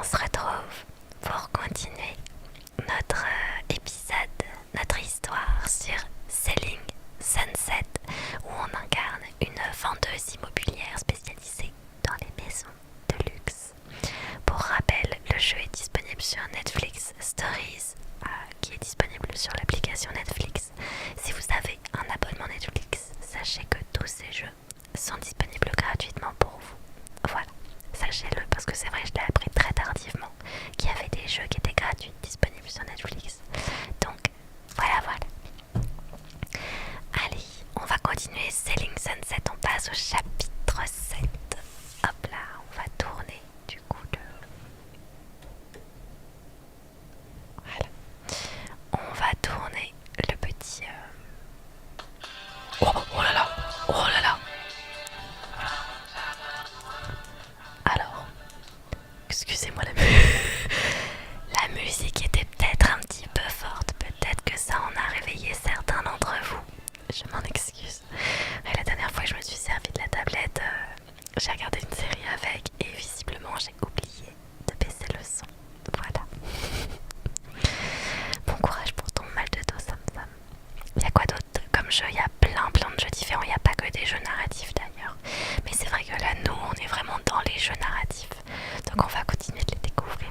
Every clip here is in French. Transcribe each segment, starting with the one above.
on se retrouve pour continuer notre épisode, notre histoire sur Selling Sunset, où on incarne une vendeuse immobilière spécialisée dans les maisons de luxe. Pour rappel, le jeu est disponible sur Netflix Stories, qui est disponible sur l'application Netflix. Si vous avez un abonnement Netflix, sachez que tous ces jeux sont disponibles gratuitement pour vous. Voilà, sachez-le, parce que c'est vrai, je l'ai appris très tardivement qu'il y avait des jeux qui étaient gratuits disponibles sur Netflix. Donc, voilà. Allez, on va continuer Selling Sunset, on passe au chapitre 7. Hop là, on va tourner du coup le... Voilà. On va tourner le petit... Oh là là. Alors, excusez-moi la musique était peut-être un petit peu forte. Peut-être que ça en a réveillé certains d'entre vous. Je m'en excuse. Et la dernière fois que je me suis servi de la tablette, j'ai regardé une série avec et visiblement j'ai oublié de baisser le son. Voilà. Bon courage pour ton mal de dos, Sam. Il y a quoi d'autre comme jeu? Il y a plein de jeux différents. Il n'y a pas que des jeux narratifs d'ailleurs. Mais c'est vrai que là, nous, on est vraiment dans les jeux narratifs. Donc on va continuer de les découvrir.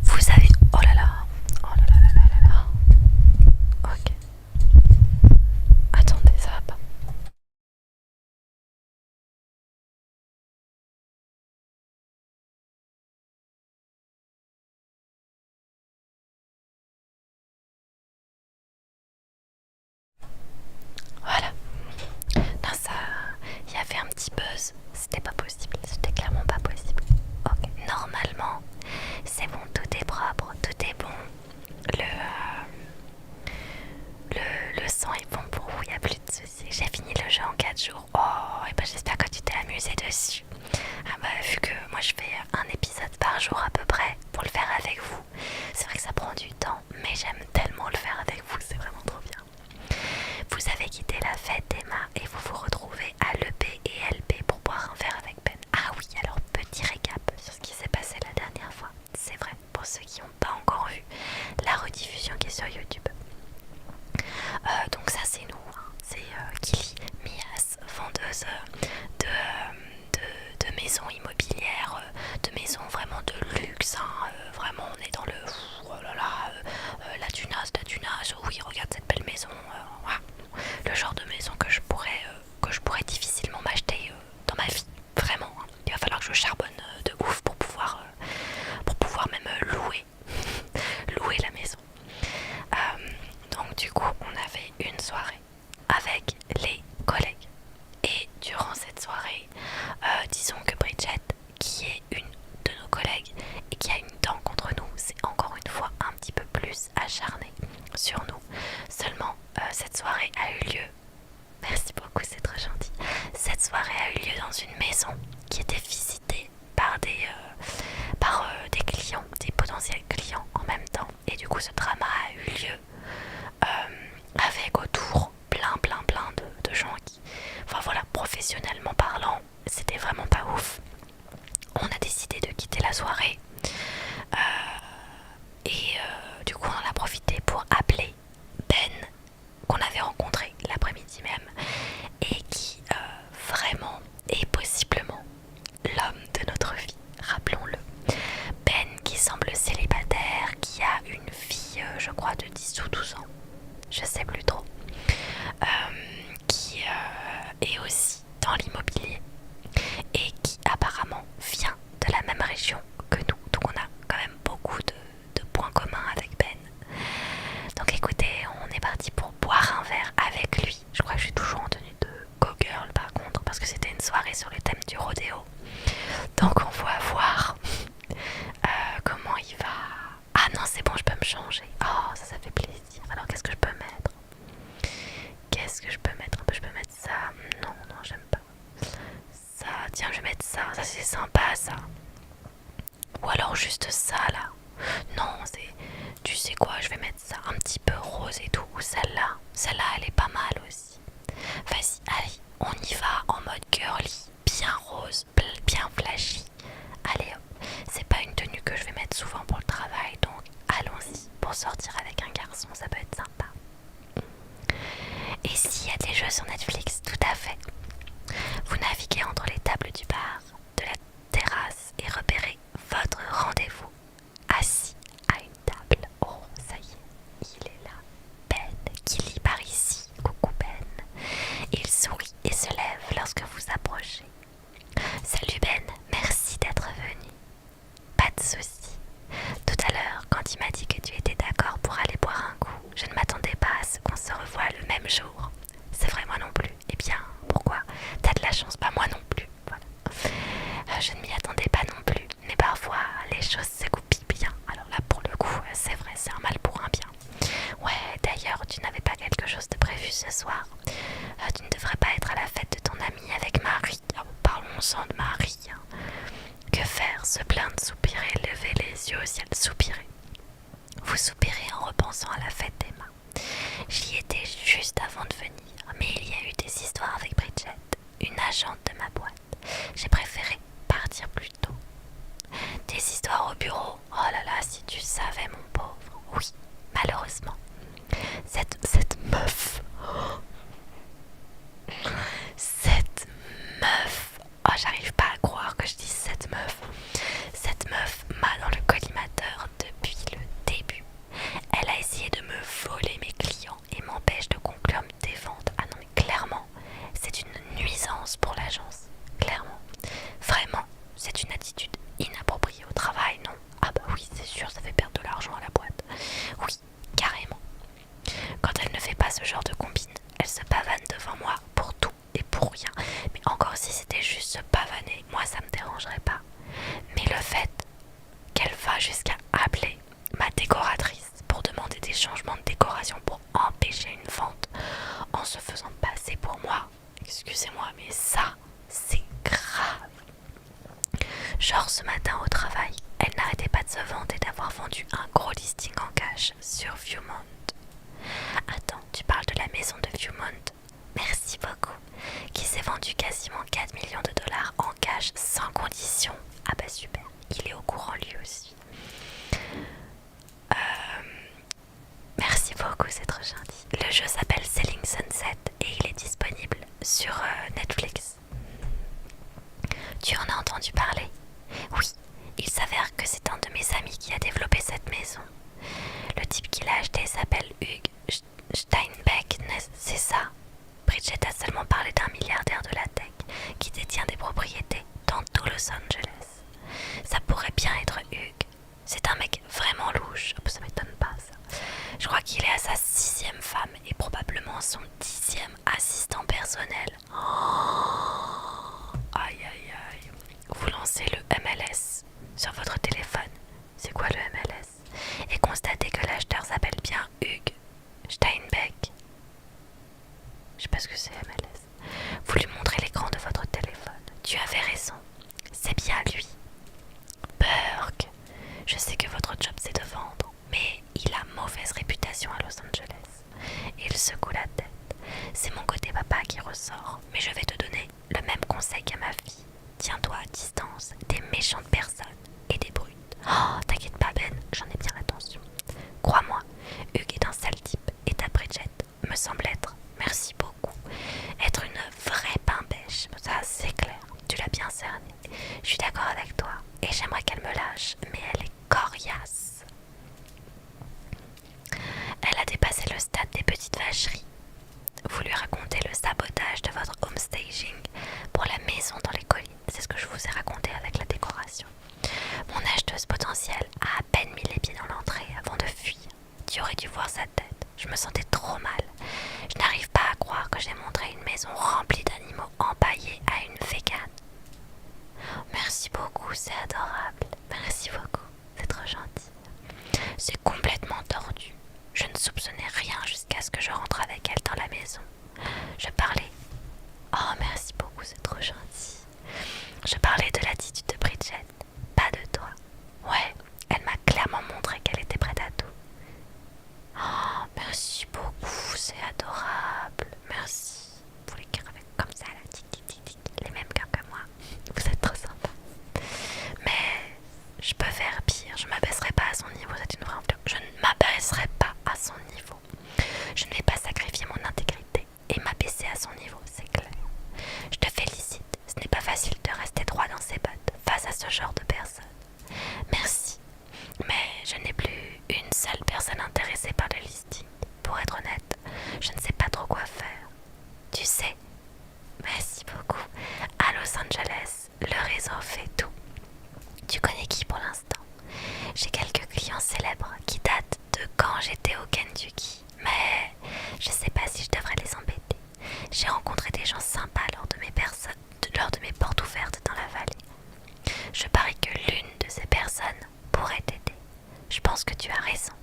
Vous avez... Oh là là. Ok. Attendez, ça va pas. Voilà. Non, ça... Il y avait un petit buzz. C'était pas possible. C'était clairement pas possible. Ok. Normalement, c'est bon. Tout est propre. Tout est bon. Le son est bon pour vous. Il n'y a plus de soucis. J'ai fini le jeu en 4 jours. Oh, et ben j'espère que tu t'es amusé dessus. Ah bah, vu que moi je fais un épisode par jour à peu près pour le faire avec vous, c'est vrai que ça prend du temps, mais j'aime tellement le faire avec vous, c'est vraiment trop bien. Vous avez quitté la fête d'Emma et vous vous retrouvez à l'EP et LP pour boire un verre avec Ben. Ah oui, alors petit récap sur ce qui s'est passé la dernière fois. C'est vrai, pour ceux qui n'ont pas encore vu la rediffusion qui est sur YouTube. Donc ça c'est nous, hein. C'est Kili Mias, vendeuse de maisons immobilières, de maisons vraiment de luxe, hein. Vraiment on est dans le... Oh là là, la Dunas, oui regarde cette belle maison, voilà. Le genre de maison que je pourrais difficilement m'acheter dans ma vie, vraiment, hein. Il va falloir que je charbonne de ouf pour pouvoir même louer la maison. Donc du coup on avait une soirée avec les collègues et durant cette soirée disons que Bridget, qui est une de nos collègues et qui a une dent contre nous, s'est encore une fois un petit peu plus acharnée sur nous. Seulement cette soirée a eu lieu, merci beaucoup, c'est très gentil, cette soirée a eu lieu dans une maison qui était visitée par des clients, des potentiels clients en même temps, et du coup ce drama a eu lieu avec autour plein de gens qui, enfin voilà, professionnellement parlant, c'était vraiment pas ouf. On a décidé de quitter la soirée du coup on en a profité pour appeler Ben, qu'on avait rencontré l'après-midi même et qui vraiment est possiblement l'homme de notre vie, rappelons-le. Ben qui semble célibataire, qui a une fille je crois de 10 ou 12 ans, je sais plus trop, qui est aussi dans l'immobilier et qui apparemment vient de la même région que nous. Donc on a quand même beaucoup de points communs avec Ben. Donc écoutez, on est parti pour boire un verre avec lui. Je crois que je suis toujours en tenue de go-girl par contre, parce que c'était une soirée sur le thème du rodéo. Donc on va voir comment il va... Ah non, c'est bon, je peux me changer. Oh, ça fait plaisir. Alors qu'est-ce que je peux mettre? Je peux mettre ça. Non, j'aime pas. Ça, tiens, je vais mettre ça. Ça, c'est sympa, ça. Ou alors juste ça, là. Non, c'est... Tu sais quoi, je vais mettre ça un petit peu rose et tout. Ou celle-là. Celle-là, elle est pas mal aussi. Vas-y, allez, on y va en mode girly. Bien rose, bien flashy. Allez hop. que je vais mettre souvent pour le travail, donc allons-y. Pour sortir avec un garçon, ça peut être sympa. Et s'il y a des jeux sur Netflix, tout à fait. Vous naviguez entre les tables du bar, de la terrasse et repérez votre rendez-vous assis à une table. Oh, ça y est, il est là. Ben, qui lit par ici. Coucou Ben. Il sourit et se lève lorsque vous approchez. Salut Ben, merci d'être venu. Pas de souci. Tout à l'heure, quand il m'a dit que tu étais d'accord pour aller boire un coup, je ne m'attendais pas à ce qu'on se revoie le même jour. C'est vrai, moi non plus. Eh bien, pourquoi? T'as de la chance, pas moi non plus. Voilà. Je ne m'y attendais pas non plus, mais parfois les choses se goupillent bien. Alors là, pour le coup, c'est vrai, c'est un mal pour un bien. Ouais, d'ailleurs, tu n'avais pas quelque chose de prévu ce soir. Tu ne devrais pas être à la fête de ton ami avec Marie. Oh, parlons-en de Marie. Hein. Que faire? Se plaindre, soupirer, lever les yeux au ciel, soupirer. Vous soupirez en repensant à la fête d'Emma. J'y étais juste avant de venir, mais il y a eu des histoires avec Bridget, une agente de ma boîte. J'ai préféré partir plus tôt. Des histoires au bureau. Oh là là, si tu savais, mon pauvre. Oui, malheureusement. Cette meuf. Cette meuf. Oh, j'arrive pas à croire que je dise cette meuf. Cette meuf m'a dans le collimateur depuis le début. Elle a essayé de me voler mes clients et m'empêche de conclure des ventes. Ah non mais clairement, c'est une nuisance pour l'agence. Clairement. Vraiment, c'est une attitude inappropriée au travail, non? Ah bah oui, c'est sûr, ça fait perdre de l'argent à la boîte. Oui, carrément. Quand elle ne fait pas ce genre de combine, elle se pavane devant moi pour tout et pour rien. Mais encore si c'était juste se pavaner, moi ça me dérangerait pas. Mais le fait qu'elle va jusqu'à appeler ma décoratrice pour demander des changements de décoration pour empêcher une vente en se faisant passer pour moi, excusez-moi, mais ça, c'est grave. Genre ce matin au travail, elle n'arrêtait pas de se vanter d'avoir vendu un gros listing en cash sur Viewmont. Attends, tu parles de la maison de Viewmont? Merci beaucoup. Qui s'est vendu quasiment 4 millions de dollars en cash sans condition. Ah bah super, il est au courant lui aussi. Merci beaucoup, c'est trop gentil. Le jeu s'appelle Selling Sunset et il est disponible sur Netflix. Tu en as entendu parler? Oui, il s'avère que c'est un de mes amis qui a développé cette maison. Le type qui l'a acheté s'appelle Hugh Steinbeck, c'est ça? Bridget a seulement parlé d'un milliardaire de la tech qui détient des propriétés dans tout Los Angeles. Ça pourrait bien être Hugh. C'est un mec vraiment louche. Oh, ça m'étonne pas ça. Je crois qu'il est à sa 6e femme et probablement son 10e assistant personnel. Oh, aïe aïe aïe. Vous lancez le MLS sur votre téléphone. C'est quoi le MLS? Et constatez que l'acheteur s'appelle bien Hugh Steinbeck. Je sais pas ce que c'est MLS. Vous lui montrez l'écran de votre téléphone. Tu avais raison. C'est bien lui. Burke. Je sais que votre job c'est de vendre, mais il a mauvaise réputation à Los Angeles. Il secoue la tête. C'est mon côté papa qui ressort, mais je vais te donner le même conseil qu'à ma fille. Tiens-toi à distance des méchantes personnes et des brutes. Oh, t'inquiète pas Ben, j'en ai bien l'intention. Crois-moi, Hugues est un sale type et ta Bridget me semble être, merci beaucoup, être une vraie pain-bêche. Ça c'est clair, tu l'as bien cerné. Je suis d'accord avec toi et j'aimerais qu'elle me lâche, mais elle est coriace. Elle a dépassé le stade des petites vacheries. Vous lui racontez le sabotage de votre homestaging pour la maison dans les collines. C'est ce que je vous ai raconté avec ce genre de personne. Merci, mais je n'ai plus une seule personne intéressée par le listing. Pour être honnête, je ne sais pas trop quoi faire. Tu sais, merci beaucoup. À Los Angeles, le réseau fait tout. Tu connais qui pour l'instant? J'ai quelques clients célèbres qui datent de quand j'étais au Kentucky, mais je sais pas si je devrais les embêter. J'ai rencontré des gens sympas lors de mes portes ouvertes dans la vallée. Je parie que l'une de ces personnes pourrait t'aider. Je pense que tu as raison.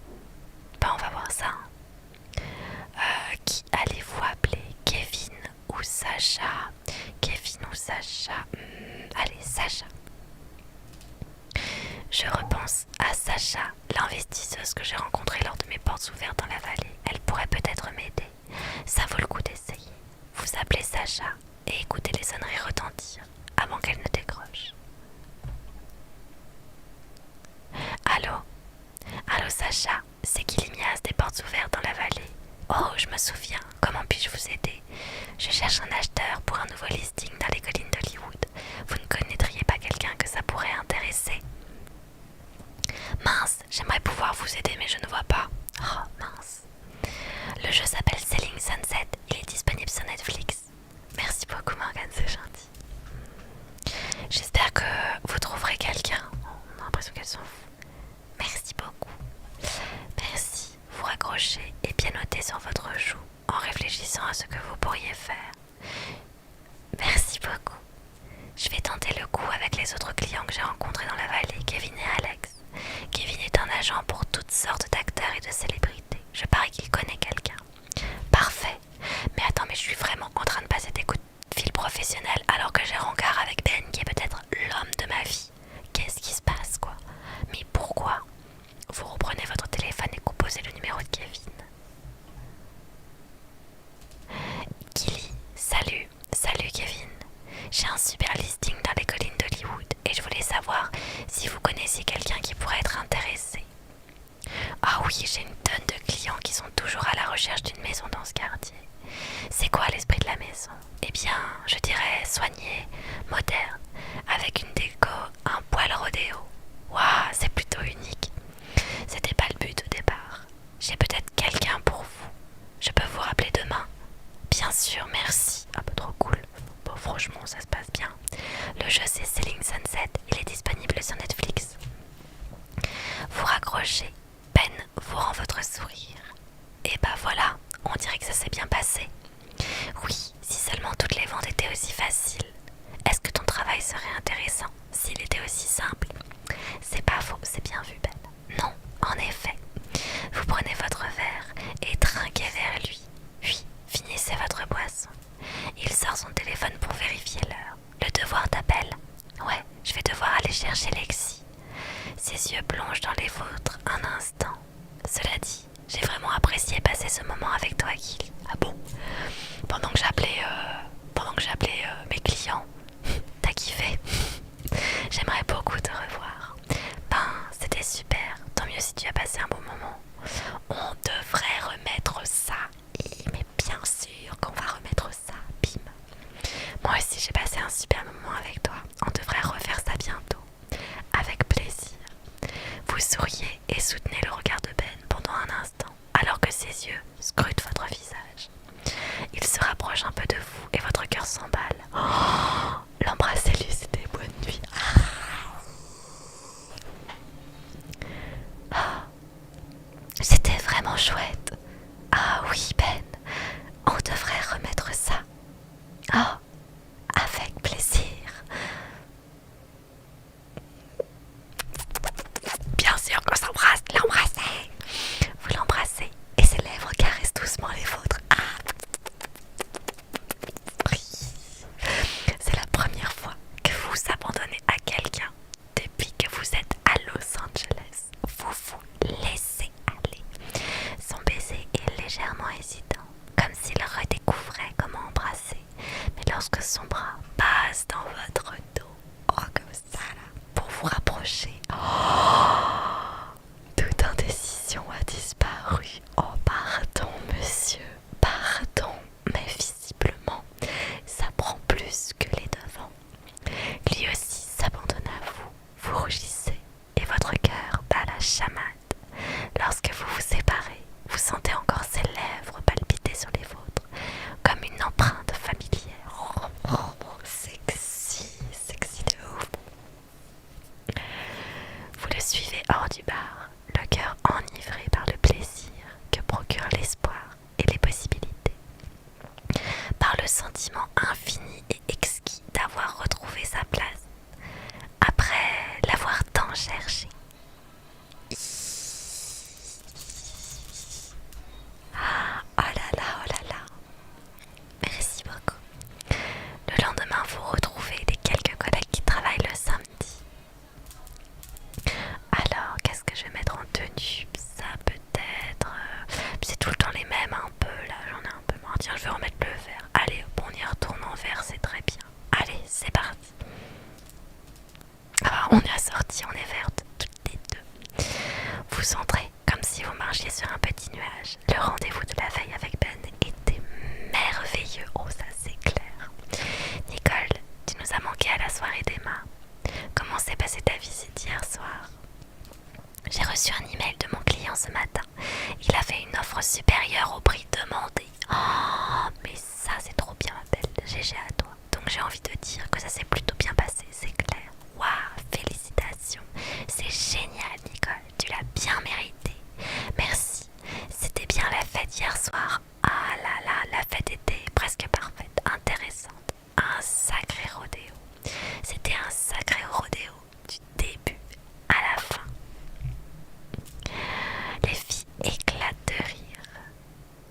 Ben, on va voir ça. Qui allez-vous appeler? Kevin ou Sacha? Kevin ou Sacha? Allez, Sacha. Je repense à Sacha, l'investisseuse que j'ai rencontrée lors de mes portes ouvertes dans la vallée. Elle pourrait peut-être m'aider. Ça vaut le coup d'essayer. Vous appelez Sacha et écoutez les sonneries retentir avant qu'elle ne décroche. Allô? Allô Sacha, c'est Kilimias des portes ouvertes dans la vallée. Oh, je me souviens, comment puis-je vous aider? Je cherche un acheteur pour un nouveau listing dans les collines d'Hollywood. Vous ne connaîtriez pas quelqu'un que ça pourrait intéresser? Mince, j'aimerais pouvoir vous aider mais je ne vois pas. Oh mince. Le jeu s'appelle Selling Sunset, il est disponible sur Netflix. Merci beaucoup Morgane, c'est gentil. J'espère que vous trouverez quelqu'un. On a l'impression qu'elles sont fous. Merci beaucoup. Merci, vous raccrochez et bien notez sur votre joue en réfléchissant à ce que vous pourriez faire. Merci beaucoup. Je vais tenter le coup avec les autres clients que j'ai rencontrés dans la vallée, Kevin et Alex. Kevin est un agent pour toutes sortes d'acteurs et de célébrités. Je parie qu'il connaît quelqu'un. Parfait. Mais attends, mais je suis vraiment en train de passer des coups de fil professionnels alors que j'ai rencard avec Ben qui est peut-être l'homme de ma vie. Qu'est-ce qui se passe, quoi? Mais pourquoi? Vous reprenez votre téléphone et composez le numéro de Kevin. Killy, salut. Salut Kevin. J'ai un super listing dans les collines d'Hollywood et je voulais savoir si vous connaissiez quelqu'un qui pourrait être intéressé. Ah oui, j'ai une tonne de clients qui sont toujours à la recherche d'une maison dans ce quartier. C'est quoi l'esprit de la maison? Eh bien, je dirais soigné, moderne, avec une déco, un poil rodéo. Waouh, c'est plutôt unique. C'était pas le but au départ. J'ai peut-être quelqu'un pour vous. Je peux vous rappeler demain? Bien sûr, merci. Ah bah trop cool. Bon, franchement, ça se passe bien. Le jeu c'est Selling Sunset, il est disponible sur Netflix. Vous raccrochez, Ben vous rend votre sourire. Et bah voilà, on dirait que ça s'est bien passé. Oui, si seulement toutes les ventes étaient aussi faciles. Est-ce que ton travail serait intéressant s'il était aussi simple? C'est pas faux, c'est bien vu Ben. Non, en effet. Vous prenez votre verre et trinquez vers lui. Puis, finissez votre boisson. Il sort son téléphone pour vérifier l'heure. Le devoir t'appelle? Ouais, je vais devoir aller chercher Lexi. Ses yeux plongent dans les vôtres un instant. Cela dit, j'ai vraiment apprécié passer ce moment avec toi, Gil. Ah bon? Pendant que j'appelais mes clients, t'as kiffé? J'aimerais beaucoup te revoir. Ben, c'était super. Tant mieux si tu as passé un bon moment. On devrait remettre ça. Mais bien sûr qu'on va remettre ça. Bim. Moi aussi, j'ai passé un super moment avec toi. On devrait refaire ça bientôt. Avec plaisir. Vous souriez et soutenez le regard de Ben pendant un instant, alors que ses yeux scrutent votre visage. Il se rapproche un peu de vous et votre cœur s'emballe. Oh, l'embrassez-lui, c'était bonne nuit. Oh, c'était vraiment chouette. Ah oui, Ben, on devrait remettre ça. Oh, avec plaisir. Bien sûr qu'on s'embrasse, l'embrasser. Vous l'embrassez et ses lèvres caressent suivais hors du bar, le cœur enivré par le plaisir que procure l'espoir et les possibilités, par le sentiment infini et exquis d'avoir retrouvé sa place, après l'avoir tant cherché. Oh là là, oh là là. Merci beaucoup. Le lendemain, vous retrouvez les quelques collègues qui travaillent le samedi. Alors, qu'est-ce que je vais mettre en tenue? Ça peut-être... c'est tout le temps les mêmes un peu, là, j'en ai un peu marre. Tiens, je vais remettre le vert. Allez, on y retourne en vert, c'est très bien. Allez, c'est parti. Ah, on est assortis, on est vertes, toutes les deux. Vous entrez comme si vous marchiez sur un petit nuage. Le rendez-vous de la veille avec Ben était merveilleux. Oh, ça c'est clair. Nicole, tu nous as manqué à la soirée d'Emma. Comment s'est passée ta visite hier soir? J'ai reçu un email de mon client ce matin. Il avait une offre supérieure au prix demandé. Oh, mais ça c'est trop bien, ma belle. GG à toi. Donc j'ai envie de dire que ça s'est plutôt bien passé, c'est clair. Waouh, félicitations. C'est génial, Nicole. Tu l'as bien mérité. Merci. C'était bien la fête hier soir. Ah là là, la fête était presque parfaite, intéressante. Un sacré rodéo. C'était un sacré rodéo du début à la fin. Les filles éclatent de rire.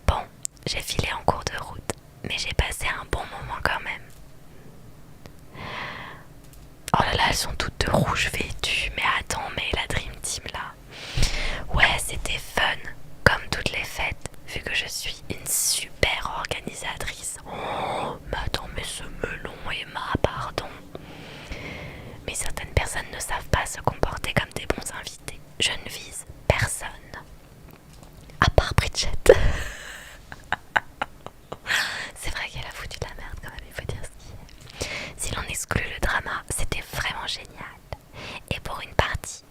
Bon, j'ai filé en cours de route, mais j'ai passé un bon moment quand même. Oh là là, elles sont toutes de rouge vêtues. Mais attends, mais la Dream Team là. Ouais, c'était fun, comme toutes les fêtes, vu que je suis une super organisatrice. Oh, mais attends, mais ce melon, Emma, pardon. Mais certaines personnes ne savent pas se comporter comme des bons invités. Je ne vise personne. À part Bridget. C'est vrai qu'elle a foutu de la merde quand même, il faut dire ce qui est. Si l'on exclut le drama, c'était vraiment génial. Et pour une partie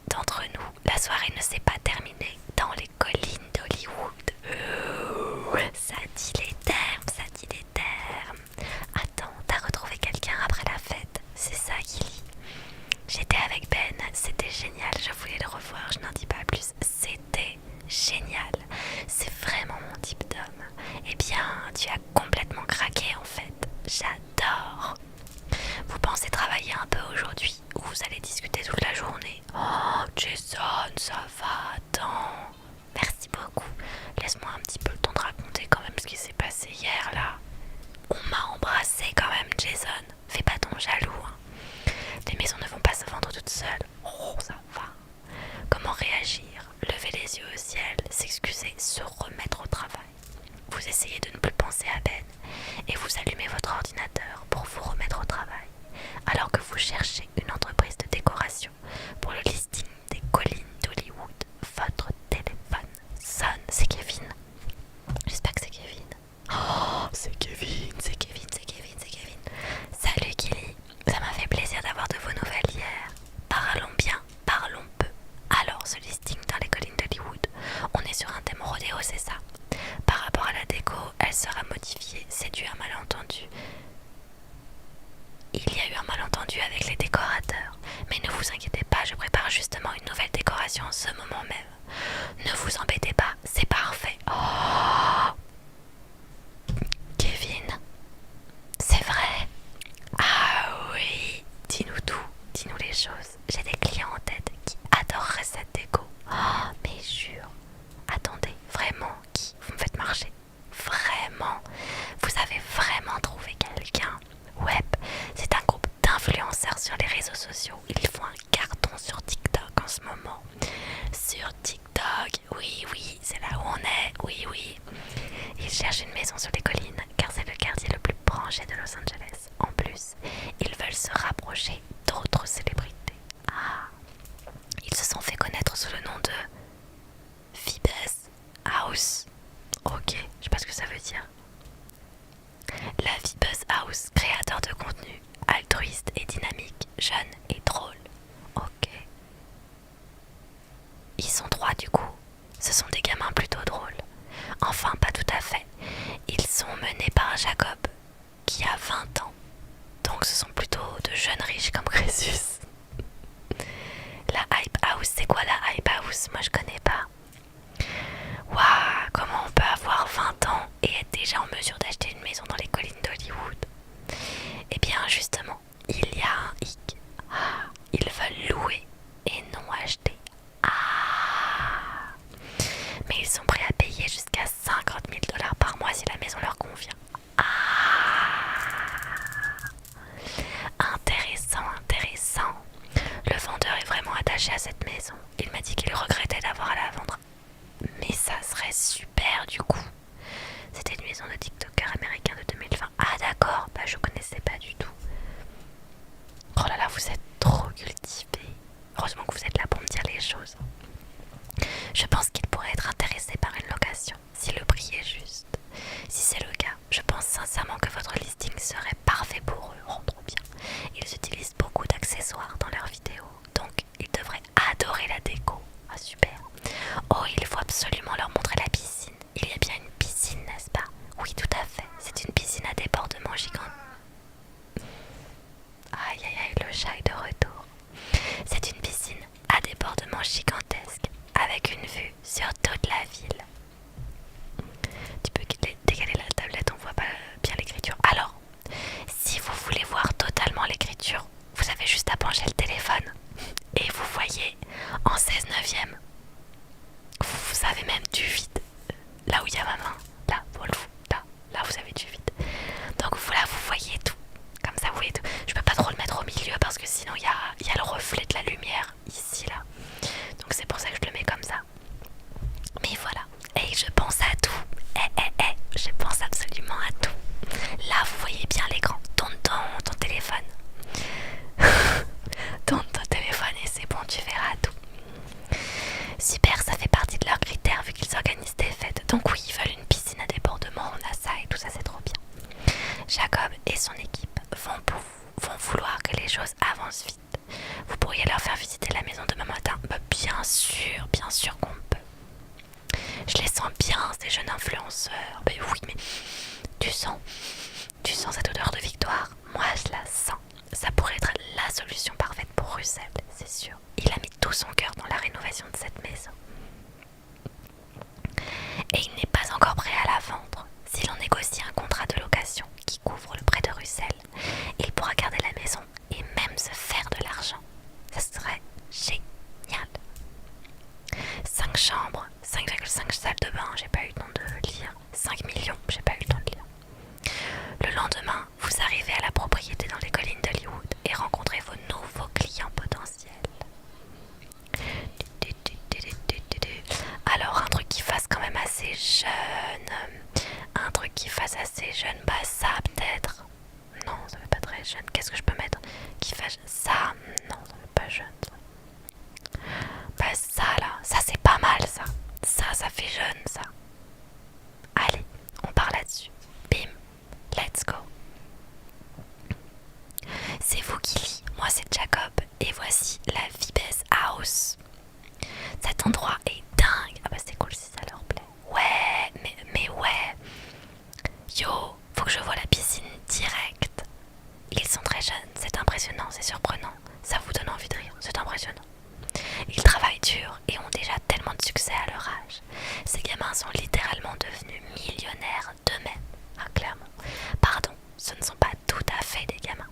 d'entre nous, la soirée ne s'est pas terminée dans les collines d'Hollywood. Ça dit les termes, ça dit les termes. Attends, t'as retrouvé quelqu'un après la fête? C'est ça qui lit. J'étais avec Ben, c'était génial, je voulais le revoir, je n'en dis pas plus. C'était génial, c'est vraiment mon type d'homme. Eh bien, tu as complètement craqué en fait, j'adore. Vous pensez travailler un peu aujourd'hui ou vous allez discuter toute la journée? Oh, Jason, ça va, attends. Merci beaucoup. Laisse-moi un petit peu le temps de raconter quand même ce qui s'est passé hier là. On m'a embrassé quand même, Jason. Fais pas ton jaloux. Hein. Les maisons ne vont pas se vendre toutes seules. Oh, ça va. Comment réagir? Lever les yeux au ciel, s'excuser, se remettre au travail. Vous essayez de ne plus penser à Ben et vous allumez votre ordinateur pour vous remettre au travail. Alors que vous cherchez une entreprise de décoration pour le listing des collines d'Hollywood, votre téléphone sonne. C'est Kevin. J'espère que c'est Kevin. Oh, c'est Kevin, c'est Kevin, c'est Kevin, c'est Kevin. Salut Kelly, ça m'a fait plaisir d'avoir de vos nouvelles hier. Parlons bien, parlons peu. Alors, ce listing dans les collines d'Hollywood, on est sur un thème rodéo, c'est ça? Par rapport à la déco, elle sera modifiée, c'est dû à un malentendu. Il y a eu un malentendu avec les décorateurs. Mais ne vous inquiétez pas, je prépare justement une nouvelle décoration en ce moment même. Ne vous embêtez pas, c'est parfait. Oh, Kevin, c'est vrai? Ah oui, dis-nous tout, dis-nous les choses. J'ai des clients en tête qui adoreraient cette déco. Oh, mais jure. Attendez, vraiment, qui? Vous me faites marcher. Vraiment? Vous avez vraiment trouvé quelqu'un? Web, c'est un groupe d'influenceurs sur les réseaux sociaux. Ils font un carton sur TikTok en ce moment. Sur TikTok, oui, oui, c'est là où on est, oui, oui. Ils cherchent une maison sur les collines, car c'est le quartier le plus branché de Los Angeles. En plus, ils veulent se rapprocher d'autres célébrités. Ah, ils se sont fait connaître sous le nom de Vibes House. Ok, je sais pas ce que ça veut dire. La vie Buzz House, créateur de contenu, altruiste et dynamique, jeune et drôle. Ok. Ils sont 3 du coup. Ce sont des gamins plutôt drôles. Enfin, pas tout à fait. Ils sont menés par Jacob, qui a 20 ans. Donc ce sont plutôt de jeunes riches comme Crésus. attaché à cette maison. Il m'a dit qu'il regrettait d'avoir à la vendre. Mais ça serait super du coup. C'était une maison de TikToker américain de 2020. Ah d'accord, bah je connaissais pas du tout. Oh là là, vous êtes trop cultivé. Heureusement que vous êtes là pour me dire les choses. Je pense qu'il pourrait être intéressé par une location, si le prix est juste. Si c'est le cas, je pense sincèrement que votre listing serait parfait pour eux. Oh, trop bien. Ils utilisent beaucoup d'accessoires dans leurs vidéos, donc ils devraient adorer la déco. Ah super. Oh, il faut absolument leur montrer la piscine. Il y a bien une piscine, n'est-ce pas? Oui, tout à fait. C'est une piscine à débordement gigant. Aïe aïe aïe, le chat est de retour. C'est une piscine à débordement gigantesque avec une vue sur toute la ville. Tu peux décaler la tablette, on voit pas bien l'écriture. Alors, si vous voulez voir totalement l'écriture, vous avez juste à pencher le téléphone et vous voyez en 16/9. Vous avez même du vide. Là où il y a ma main, là, là vous avez du vide. Donc voilà, vous voyez tout. Comme ça, vous voyez tout. Je peux pas trop le mettre au milieu parce que sinon il y a le reflet de la lumière ici, là. Donc c'est pour ça que je le mets comme ça. Mais voilà. Et je pense à tout. Je pense absolument à tout. Là, vous voyez bien l'écran. Tourne ton téléphone. Tourne ton téléphone et c'est bon, tu verras tout. Super, ça fait partie de leurs critères vu qu'ils organisent des fêtes. Donc oui, ils veulent une piscine à débordement, on a ça et tout ça, c'est trop bien. Jacob et son équipe vont vouloir que les choses avancent vite. Vous pourriez leur faire visiter la maison demain matin? Bah, bien sûr qu'on peut. Je les sens bien, ces jeunes influenceurs. Bah oui, mais tu sens cette odeur de victoire? Moi, je la sens. Ça pourrait être la solution parfaite pour Russell, c'est sûr. Il a mis tout son cœur dans la rénovation de cette maison. Et il n'est pas encore prêt à la vendre. Si l'on négocie un contrat de location qui couvre le prêt de Russell, il pourra garder la maison et même se faire de l'argent. Ça serait génial. 5 chambres, 5,5 salles de bain, j'ai pas eu le temps de lire. 5 millions, j'ai pas eu le temps de lire. Le lendemain, vous arrivez à la propriété dans les collines d'Hollywood et rencontrez vos nouveaux clients potentiels. Alors un truc qui fasse quand même assez jeune. Un truc qui fasse assez jeune, bah ça peut-être. Non, ça fait pas très jeune. Qu'est-ce que je peux mettre qui fasse ça? Non, ça fait pas jeune. Bah ça là, ça c'est pas mal ça. Ça fait jeune ça. Allez, on part là-dessus. Bim, let's go. C'est vous qui lit, moi c'est Jacob et voici la Vibes House. Cet endroit est dingue. Ah bah c'est cool si ça leur plaît. Ouais, mais ouais. Yo, faut que je vois la piscine direct. Ils sont très jeunes, c'est impressionnant, c'est surprenant. Ça vous donne envie de rire, c'est impressionnant. Ils travaillent dur et ont déjà tellement de succès à leur âge. Ces gamins sont littéralement devenus millionnaires d'eux-mêmes. Ah clairement. Pardon, ce ne sont pas tout à fait des gamins.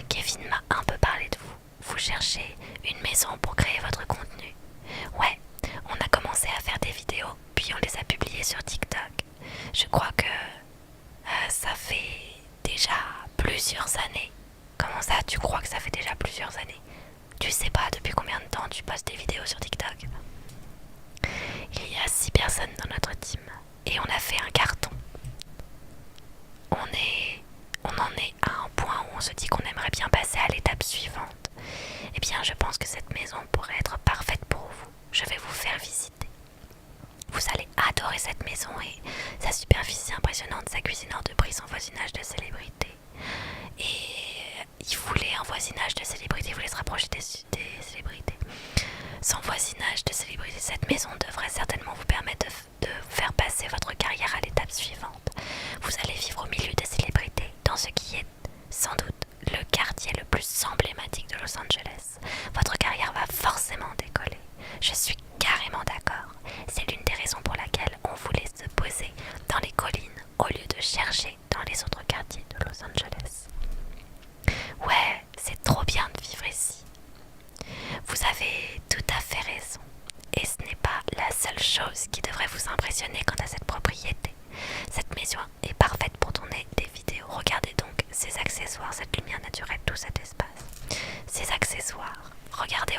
Kevin m'a un peu parlé de vous. Vous cherchez une maison pour créer votre contenu. Ouais, on a commencé à faire des vidéos, puis on les a publiées sur TikTok. Je crois que ça fait déjà plusieurs années. Comment ça, tu crois que ça fait déjà plusieurs années? Tu sais pas depuis combien de temps tu postes des vidéos sur TikTok? Il y a 6 personnes dans notre team et on a fait un carton. On en est à un point où on se dit qu'on aimerait bien passer à l'étape suivante. Eh bien, je pense que cette maison pourrait être parfaite pour vous. Je vais vous faire visiter. Vous allez adorer cette maison et sa superficie impressionnante, sa cuisine hors de prix, son voisinage de célébrités. Et il voulait un voisinage de célébrités, il voulait se rapprocher des célébrités. Son voisinage de célébrités, cette maison devrait certainement vous permettre de faire passer votre carrière à l'étape suivante. Vous allez vivre au milieu des célébrités, dans ce qui est sans doute le quartier le plus emblématique de Los Angeles. Votre carrière va forcément décoller. Je suis carrément d'accord. C'est l'une des raisons pour laquelle on voulait se poser dans les collines au lieu de chercher dans les autres quartiers de Los Angeles. Ouais, c'est trop bien de vivre ici. Vous avez tout à fait raison. Et ce n'est pas la seule chose qui devrait vous impressionner quant à cette propriété. Cette maison est parfaite pour tourner des vidéos. Regardez donc ces accessoires, cette lumière naturelle, tout cet espace. Ces accessoires. Regardez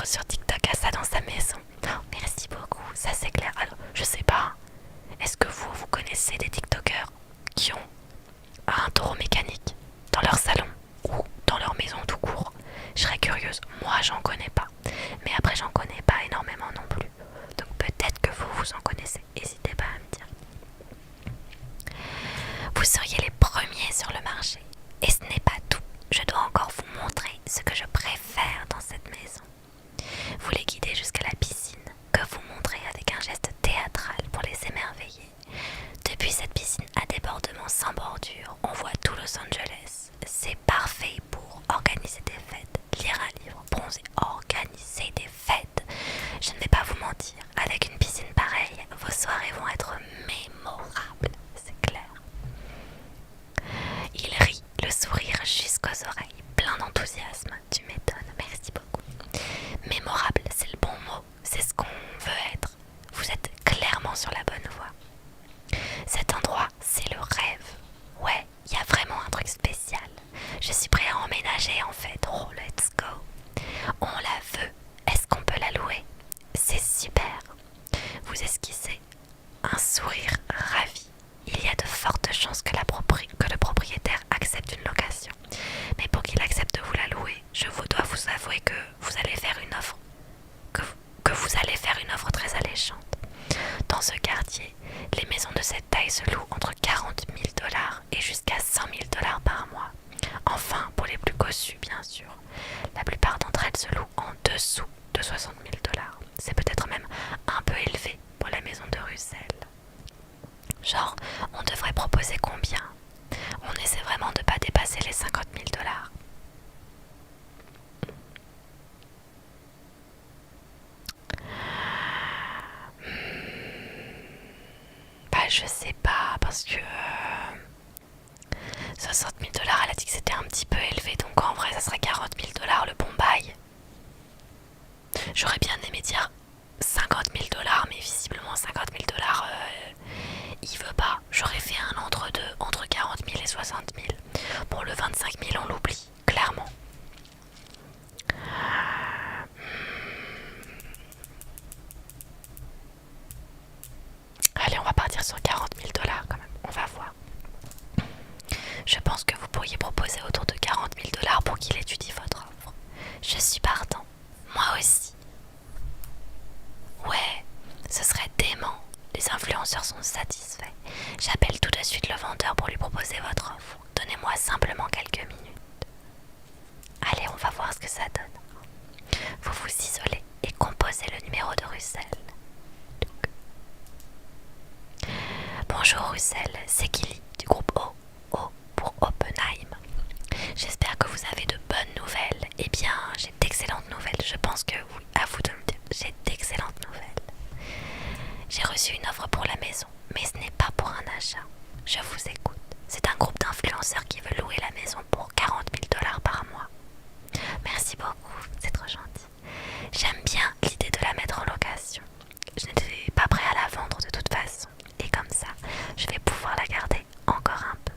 sur TikTok a ça dans sa maison. Oh, merci beaucoup, ça c'est clair. Alors, je sais pas, est-ce que vous connaissez des TikTokers qui ont un taureau mécanique dans leur salon ou dans leur maison tout court? Je serais curieuse. Moi, j'en connais pas. Mais après, j'en connais pas énormément non plus. Donc peut-être que vous en connaissez. N'hésitez pas à me dire. Vous seriez les premiers sur le marché. Et ce n'est pas tout. Je dois encore vous montrer ce que je préfère dans cette maison. Vous les guidez jusqu'à la piscine, que vous montrez avec un geste théâtral pour les émerveiller. Depuis cette piscine à débordement sans bordure, on voit tout Los Angeles. C'est parfait pour organiser des fêtes, lire un livre, bronzer, organiser des fêtes. Je ne vais pas vous mentir, avec une piscine pareille, vos soirées vont être mémorables, c'est clair. Il rit, le sourire jusqu'aux oreilles, plein d'enthousiasme. Tu m'étonnes, merci beaucoup. Mémorable, c'est le bon mot, c'est ce qu'on veut être. Vous êtes clairement sur la bonne voie. Cet endroit, c'est le rêve. Ouais, il y a vraiment un truc spécial. Je suis prêt à emménager en fait. Oh, let's go. On la veut. Est-ce qu'on peut la louer? C'est super. Vous esquissez un sourire ravi. Il y a de fortes chances que le propriétaire accepte une location. Mais pour qu'il accepte de vous la louer, je vous dois vous avouer que vous allez faire une offre. Que vous allez faire une offre très alléchante. Dans ce quartier, les maisons de cette taille se louent entre 40 000 $ et jusqu'à 100 000 $ par mois. Enfin, pour les plus cossus, bien sûr. La plupart d'entre elles se louent en dessous de 60 000 $. C'est peut-être même un peu élevé pour la maison de Russell. Genre, on devrait proposer combien? On essaie vraiment de ne pas dépasser les 50 000 $. Bah, je sais pas, parce que 60 000 $, elle a dit que c'était un petit peu élevé, donc en vrai, ça serait 40 000 $ le bon bail. J'aurais bien aimé dire 50 000 $, mais visiblement 50 000 $, il veut pas. J'aurais fait un entre-deux, entre 40 000 et 60 000. Bon, le 25 000, on l'oublie, clairement. Allez, on va partir sur 40 000 $ quand même, on va voir. Je pense que vous pourriez proposer autour de 40 000 $ pour qu'il étudie votre offre. Je suis partant, moi aussi. Ouais, ce serait dément. Les influenceurs sont satisfaits. J'appelle tout de suite le vendeur pour lui proposer votre offre. Donnez-moi simplement quelques minutes. Allez, on va voir ce que ça donne. Vous vous isolez et composez le numéro de Russell. Bonjour Russell, c'est Gilly du groupe O pour Oppenheim. J'espère que vous avez de bonnes nouvelles. Eh bien, j'ai d'excellentes nouvelles. Je pense que oui, à vous de me dire. J'ai d'excellentes nouvelles. J'ai reçu une offre pour la maison, mais ce n'est pas pour un achat. Je vous écoute. C'est un groupe d'influenceurs qui veut louer la maison pour 40 000 $ par mois. Merci beaucoup, c'est trop gentil. J'aime bien l'idée de la mettre en location. Je n'étais pas prêt à la vendre de toute façon. Et comme ça, je vais pouvoir la garder encore un peu.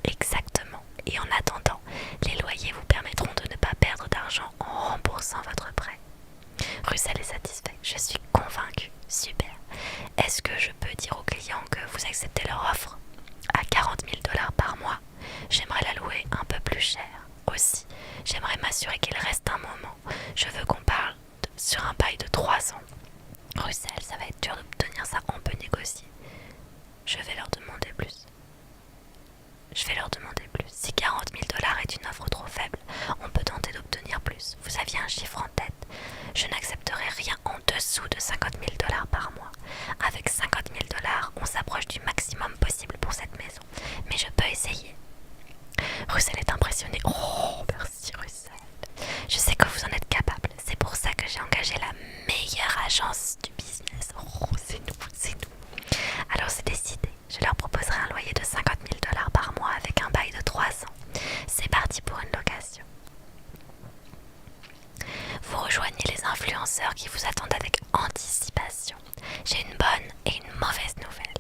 Exactement. Et en attendant, les loyers vous permettront de ne pas perdre d'argent en remboursant votre prêt. Russell est satisfait. Je suis convaincue. Super. Est-ce que je peux dire aux clients que vous acceptez leur offre? À 40 000 $ par mois, j'aimerais la louer un peu plus cher. Aussi, j'aimerais m'assurer qu'il reste un moment. Je veux qu'on parle sur un bail de 3 ans. Russell, ça va être dur d'obtenir ça, on peut négocier. Je vais leur demander plus. Si 40 000 $ est une offre trop faible, on peut tenter d'obtenir plus. Vous aviez un chiffre en tête. Je n'accepterai rien en dessous de 50 000 $ par mois. Avec 50 000 $, on s'approche du maximum possible pour cette maison. Mais je peux essayer. Russell est impressionné. Oh, merci Russell. Je sais que vous en êtes capable. C'est pour ça que j'ai engagé la meilleure agence du business. Oh, c'est nous. Alors c'est décidé. Je leur proposerai un loyer de 50 000 $ par mois avec un bail de 3 ans. C'est parti pour une location. Vous rejoignez les influenceurs qui vous attendent avec anticipation. J'ai une bonne et une mauvaise nouvelle.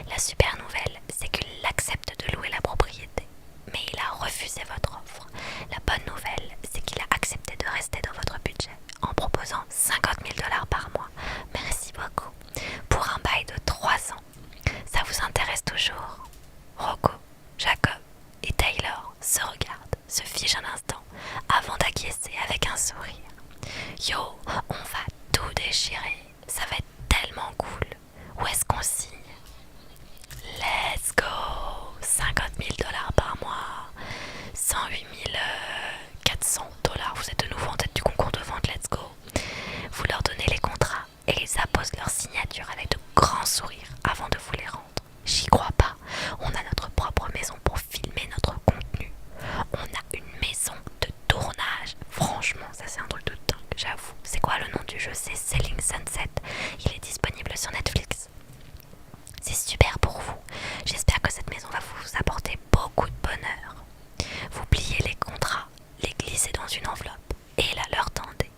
La super nouvelle, c'est qu'il accepte de louer la propriété, mais il a refusé votre offre. La bonne nouvelle, c'est qu'il a accepté de rester dans votre budget en proposant Yo, on va tout déchirer. Ça va être tellement cool. Où est-ce qu'on signe? Let's go! 50 000 $ par mois. 108 400 $. Vous êtes de nouveau en tête du concours de vente. Let's go! Vous leur donnez les contrats et ils apposent leur signature avec de grands sourires avant de vous les rendre. J'y crois pas. On a notre propre maison pour filmer notre contenu. On a une maison de tournage. Franchement, ça c'est un truc de dingue, j'avoue. C'est quoi le nom du jeu? C'est Selling Sunset. Il est disponible sur Netflix. C'est super pour vous. J'espère que cette maison va vous apporter beaucoup de bonheur. Vous pliez les contrats, les glissez dans une enveloppe et la leur tendez.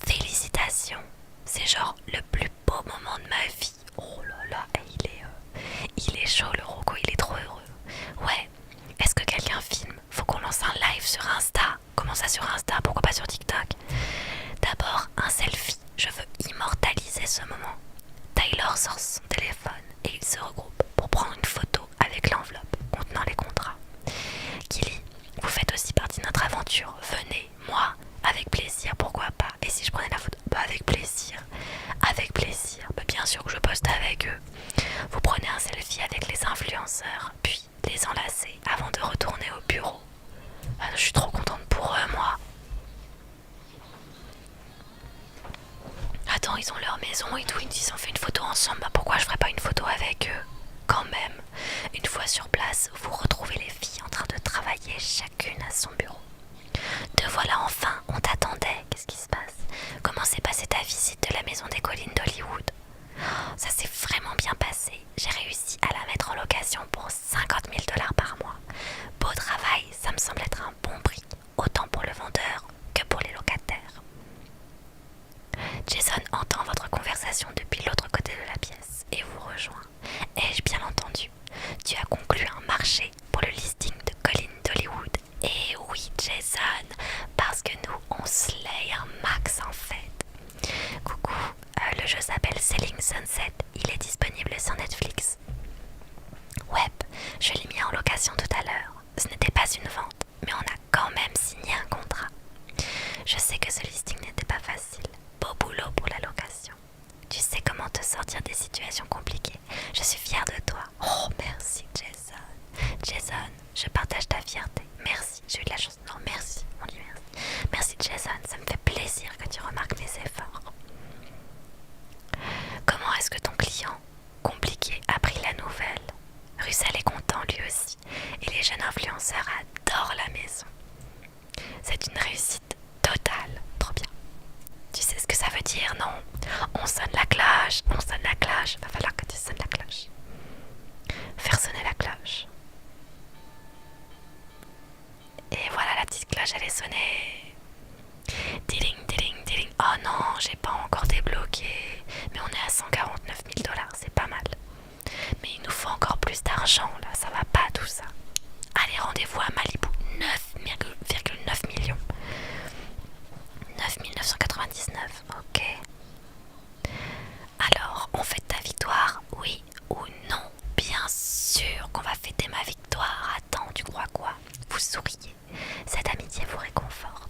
Félicitations. C'est genre le plus beau moment de ma vie. Oh là là, il est chaud le Rocco, il est trop heureux. Ouais, est-ce que quelqu'un filme? Faut qu'on lance un live sur Insta. Comment ça sur Insta? Pourquoi pas sur TikTok? D'abord, un selfie. Je veux immortaliser ce moment. Taylor sort son téléphone et il se regroupe pour prendre une photo avec l'enveloppe contenant les contrats. Killy, vous faites aussi partie de notre aventure. Venez, moi, avec plaisir, pourquoi pas. Et si je prenais la photo? Bah avec plaisir. Avec plaisir. Bah bien sûr que je poste avec eux. Vous prenez un selfie avec les influenceurs, puis les enlacez avant de retourner au bureau. Ah, je suis trop contente pour eux, moi. Attends, ils ont leur maison et tout, ils me disent on fait une photo ensemble, bah pourquoi je ferais pas une photo avec eux? Quand même, une fois sur place, vous retrouvez les filles en train de travailler chacune à son bureau. Te voilà enfin, on t'attendait, qu'est-ce qui se passe? Comment s'est passée ta visite de la maison des collines d'Hollywood? Ça s'est vraiment bien passé, j'ai réussi à la mettre en location pour 50 000 $ par mois. Beau travail, ça me semble être un bon prix, autant pour le vendeur que pour les locataires. Jason entend votre conversation depuis l'autre côté de la pièce et vous rejoint. Ai-je bien entendu? Tu as conclu un marché pour le listing de collines d'Hollywood. Et oui, Jason, parce que nous, on slay un max en fait. Coucou, le jeu s'appelle Selling Sunset. Il est disponible sur Netflix. Ouais, je l'ai mis en location tout à l'heure. Ce n'était pas une vente, mais on a quand même signé un contrat. Je sais que ce listing n'était pas facile. Beau boulot pour la location. Tu sais comment te sortir des situations compliquées. Je suis fière de toi. Oh, merci Jason. Jason, je partage ta fierté. Merci, j'ai eu de la chance. Non, merci, on dit merci. Merci Jason, ça me fait plaisir que tu remarques mes efforts. Comment est-ce que ton client compliqué a pris la nouvelle? Russell est content lui aussi. Et les jeunes influenceurs adorent la maison. C'est une réussite totale. Trop bien. Tu sais ce que ça veut dire, non? On sonne la cloche, on sonne la cloche. Va falloir que tu sonnes la cloche. Faire sonner la cloche. Et voilà, la petite cloche, elle est sonnée. Diling, diling, diling. Oh non, j'ai pas encore débloqué. Mais on est à 149 000 $, c'est pas mal. Mais il nous faut encore plus d'argent, là, ça va pas tout ça. Allez, rendez-vous à Malibu, 9,9 millions. 9 999, ok. Alors, on fête ta victoire, oui ou non? Bien sûr qu'on va fêter ma victoire. Attends, tu crois quoi? Vous souriez, cette amitié vous réconforte.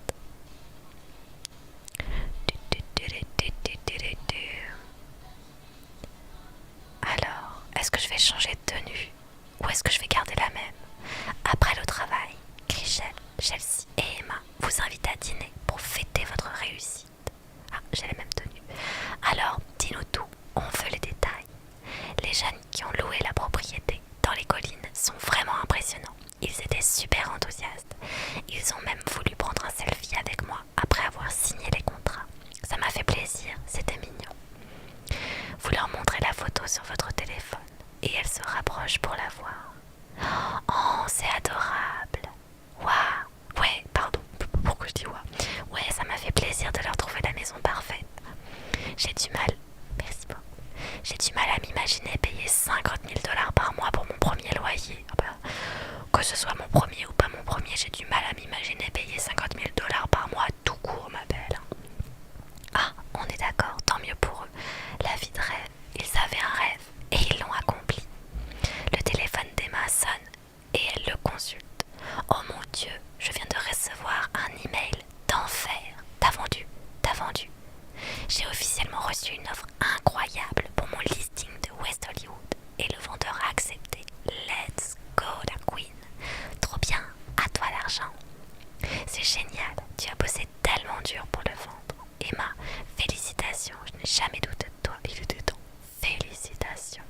Alors, est-ce que je vais changer de tenue ou est-ce que je vais garder la même? Après le travail, Chrishell, Chelsea et Emma vous invitent à dîner pour fêter votre réussite. Ah, j'ai la même tenue. Alors, dis-nous tout, on veut les détails. Les jeunes qui ont loué la propriété dans les collines sont vraiment impressionnants. Ils étaient super enthousiastes. Ils ont même voulu prendre un selfie avec moi après avoir signé les contrats. Ça m'a fait plaisir, c'était mignon. Vous leur montrez la photo sur votre téléphone et elles se rapprochent pour la voir. Oh, c'est adorable. Waouh. Ouais, pardon, pourquoi je dis waouh? Ouais, ça m'a fait plaisir de leur trouver la maison parfaite. J'ai du mal, merci beaucoup. J'ai du mal à m'imaginer payer 50 000 $ par mois pour mon premier loyer. Ah bah, que ce soit mon premier ou pas mon premier, j'ai du mal à m'imaginer payer 50 000 $ par mois tout court, ma belle. Ah, on est d'accord, tant mieux pour eux. La vie de rêve, ils avaient un rêve et ils l'ont accompli. Le téléphone d'Emma sonne et elle le consulte. j'ai une offre incroyable pour mon listing de West Hollywood. Et le vendeur a accepté. Let's go la queen. Trop bien, à toi l'argent. C'est génial, tu as bossé tellement dur pour le vendre. Emma, félicitations, je n'ai jamais douté de toi. Il était temps. Félicitations.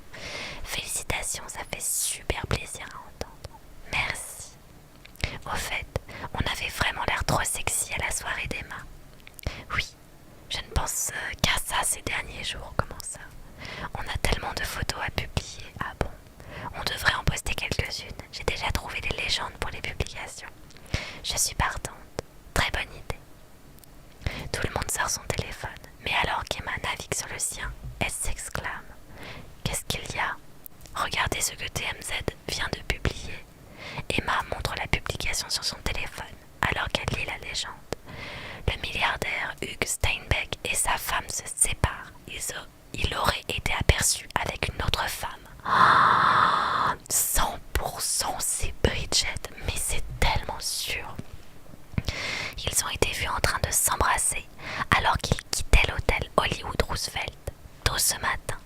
Félicitations, ça fait super plaisir à entendre. Merci. Au fait, on avait vraiment l'air trop sexy à la soirée d'Emma. Oui, je ne pense qu'à ça ces derniers jours. Comment ça? On a tellement de photos à publier. Ah bon? On devrait en poster quelques-unes. J'ai déjà trouvé les légendes pour les publications. Je suis partante. Très bonne idée. Tout le monde sort son téléphone, mais alors qu'Emma navigue sur le sien, elle s'exclame. Qu'est-ce qu'il y a? Regardez ce que TMZ vient de publier. Emma montre la publication sur son téléphone alors qu'elle lit la légende. Le milliardaire Hugh Steinbeck et sa femme se séparent. Il aurait été aperçu avec une autre femme. 100% c'est Bridget, mais c'est tellement sûr. Ils ont été vus en train de s'embrasser alors qu'ils quittaient l'hôtel Hollywood Roosevelt tôt ce matin.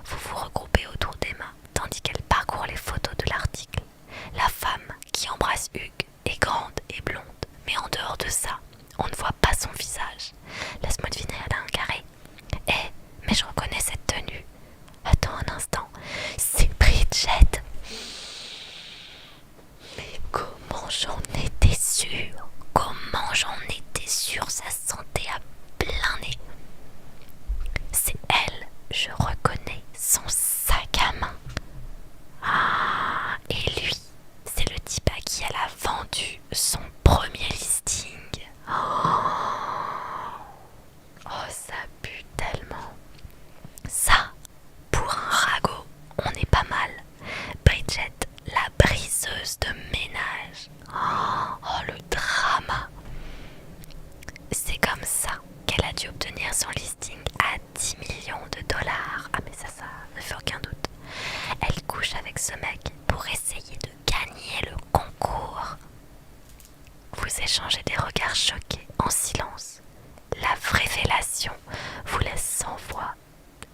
Vous vous regroupez autour d'Emma tandis qu'elle parcourt les photos de l'article. La femme qui embrasse Hugh est grande et blonde, mais en dehors de ça, on ne voit pas son visage. Laisse-moi deviner, elle a un carré. Eh, mais je reconnais cette tenue. Attends un instant, c'est Bridget. Mais comment j'en étais sûre? Comment j'en étais sûre? Ça sentait à plein nez. C'est elle, je reconnais son sac à main. Ah, et lui, c'est le type à qui elle a vendu son premier listing. Oh, ça pue tellement. Ça, pour un ragot, on est pas mal. Bridget, la briseuse de ménage. Oh, le drama. C'est comme ça qu'elle a dû obtenir son listing à 10 millions de dollars. Ah mais ça ne fait aucun doute. Elle couche avec ce mec pour essayer de gagner le concours. Vous échangez des regards choqués en silence. La révélation vous laisse sans voix.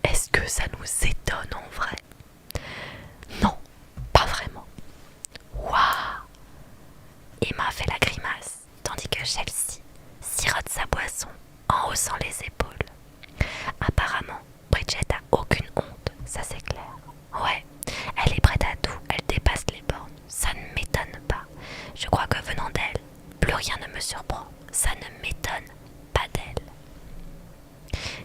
Est-ce que ça nous étonne en vrai? Non, pas vraiment. Waouh! Emma fait la grimace, tandis que Chelsea sirote sa boisson en haussant les épaules. Apparemment, Bridget a aucune honte, ça c'est clair. Ouais, elle est prête à tout, elle dépasse les bornes, ça ne m'étonne pas. Je crois que venant d'elle, plus rien ne me surprend, ça ne m'étonne pas d'elle.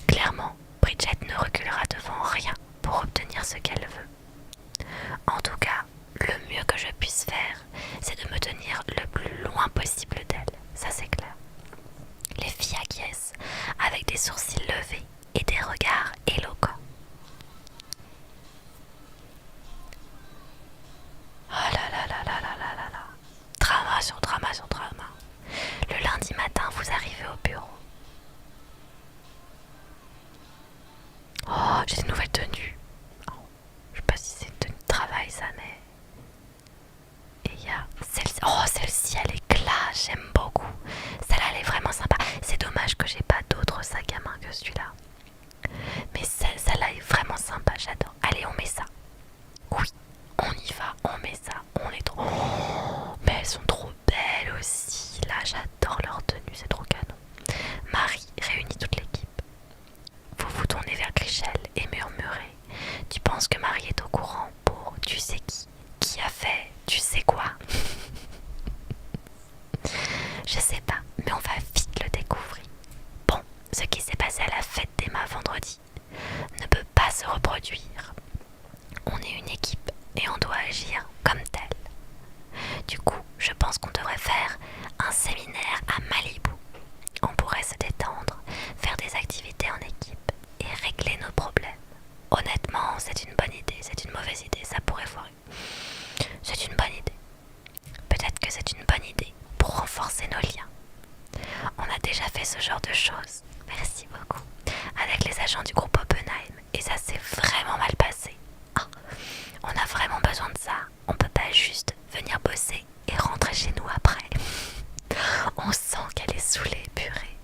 Clairement, Bridget ne reculera devant rien pour obtenir ce qu'elle veut. En tout cas, le mieux que je puisse faire, c'est de me tenir le plus loin possible d'elle, ça c'est clair. Les filles acquiescent avec des sourcils levés et des regards éloquents. Oh là là là là là là là là. Drama sur drama sur drama. Le lundi matin, vous arrivez au bureau. Oh, j'ai des nouvelles tenues. Oh, je sais pas si c'est une tenue de travail ça, mais... Et il y a celle-ci. Oh, celle-ci, elle est classe, j'aime beaucoup. Celle-là, elle est vraiment sympa. C'est dommage que j'ai pas d'autres sacs à main que celui-là. Mais celle-là est vraiment sympa, j'adore. Allez, on met ça. Oui, on y va, on met ça. On est trop... Oh, mais elles sont trop belles aussi. Là, j'adore leur tenue, c'est trop canon. Marie réunit toute l'équipe. Vous vous tournez vers Chrishell et murmurez. Tu penses que Marie est au courant pour tu sais qui a fait tu sais quoi? Je sais pas, mais on va vite le découvrir. Bon, ce qui s'est passé à la fête d'Emma vendredi ne peut pas se reproduire. On est une équipe et on doit agir comme tel. Du coup, je pense qu'on devrait faire un séminaire à Malibu. On pourrait se détendre, faire des activités en équipe et régler nos problèmes. Honnêtement, c'est une bonne idée, c'est une mauvaise idée, ça pourrait foirer. C'est une bonne idée. Peut-être que c'est une bonne idée pour renforcer nos liens. On a déjà fait ce genre de choses, merci beaucoup, avec les agents du groupe Oppenheim et ça s'est vraiment mal passé. Ah, on a vraiment besoin de ça, on peut pas juste venir bosser et rentrer chez nous après. On sent qu'elle est saoulée, purée.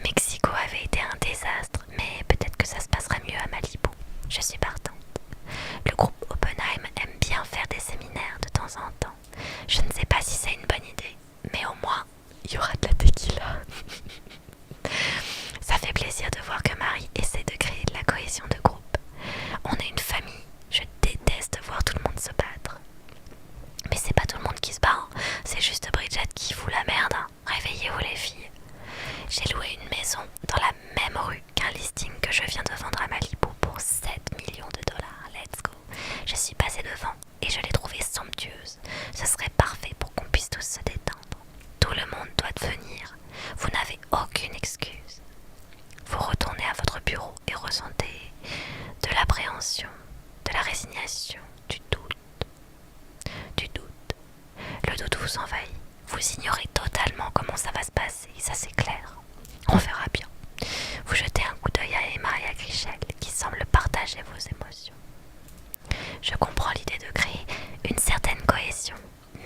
Mexico avait été un désastre, mais peut-être fait plaisir de voir que Marie essaie de créer de la cohésion de groupe. On est une famille, je déteste voir tout le monde se battre. Mais c'est pas tout le monde qui se bat, hein. C'est juste Bridget qui fout la merde. Hein. Réveillez-vous les filles. J'ai loué une maison dans la même rue qu'un listing que je viens de vendre à Malibu pour 7 millions de dollars. Let's go. Je suis passée devant et je l'ai trouvée somptueuse. Ce serait parfait pour qu'on puisse tous se détendre. Tout le monde doit venir. Vous n'avez aucune excuse. Vous retournez à votre bureau et ressentez de l'appréhension, de la résignation, du doute. Du doute. Le doute vous envahit. Vous ignorez totalement comment ça va se passer, ça c'est clair. On verra bien. Vous jetez un coup d'œil à Emma et à Grichel qui semblent partager vos émotions. Je comprends l'idée de créer une certaine cohésion,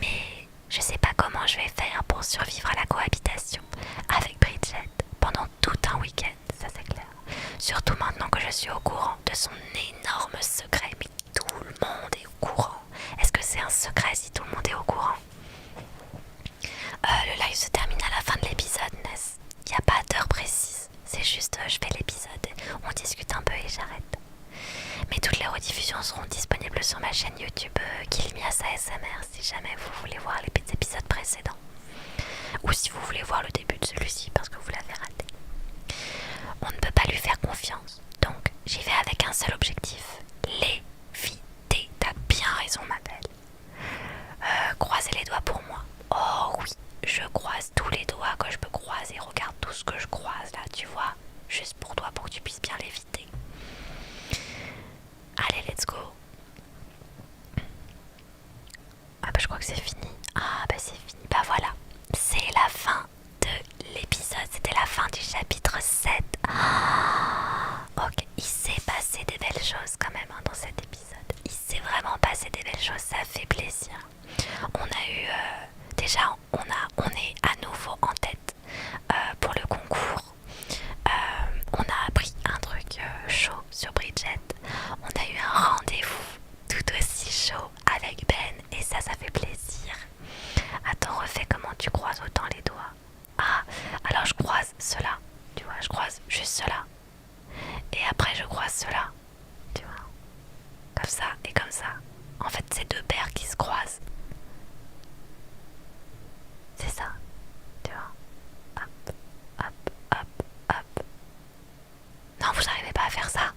mais je sais pas comment je vais faire pour survivre à la cohabitation avec Bridget pendant tout un week-end, ça c'est clair. Surtout maintenant que je suis au courant de son énorme secret, mais tout le monde est au courant. Est-ce que c'est un secret si tout le monde est au courant? Le live se termine à la fin de l'épisode, Ness. Il n'y a pas d'heure précise, c'est juste je fais l'épisode, on discute un peu et j'arrête. Mais toutes les rediffusions seront disponibles sur ma chaîne YouTube Kilmias ASMR si jamais vous voulez voir les épisodes précédents. Ou si vous voulez voir le début de celui-ci parce que vous l'avez raté. On ne peut pas lui faire confiance, donc j'y vais avec un seul objectif, l'éviter. T'as bien raison ma belle. Croisez les doigts pour moi. Oh oui, je croise tous les doigts que je peux croiser. Regarde tout ce que je croise là, tu vois. Juste pour toi, pour que tu puisses bien l'éviter. Allez, let's go. Ah bah je crois que c'est fini. Ah bah c'est fini. Bah voilà. C'est la fin de l'épisode. C'était la fin du chapitre 7. Ok, il s'est passé des belles choses quand même hein, dans cet épisode. Il s'est vraiment passé des belles choses, ça fait plaisir. On a eu... déjà, on est à nouveau en tête pour le concours. On a appris un truc chaud sur Bridget. On a eu un rendez-vous tout aussi chaud avec Ben et ça fait plaisir. Attends, refais comment tu croises autant les doigts. Ah, alors je croise cela, tu vois, je croise juste cela. Et après je croise cela, tu vois. Comme ça et comme ça. En fait, c'est deux paires qui se croisent. C'est ça, tu vois. Hop, hop, hop, hop. Non, vous n'arrivez pas à faire ça.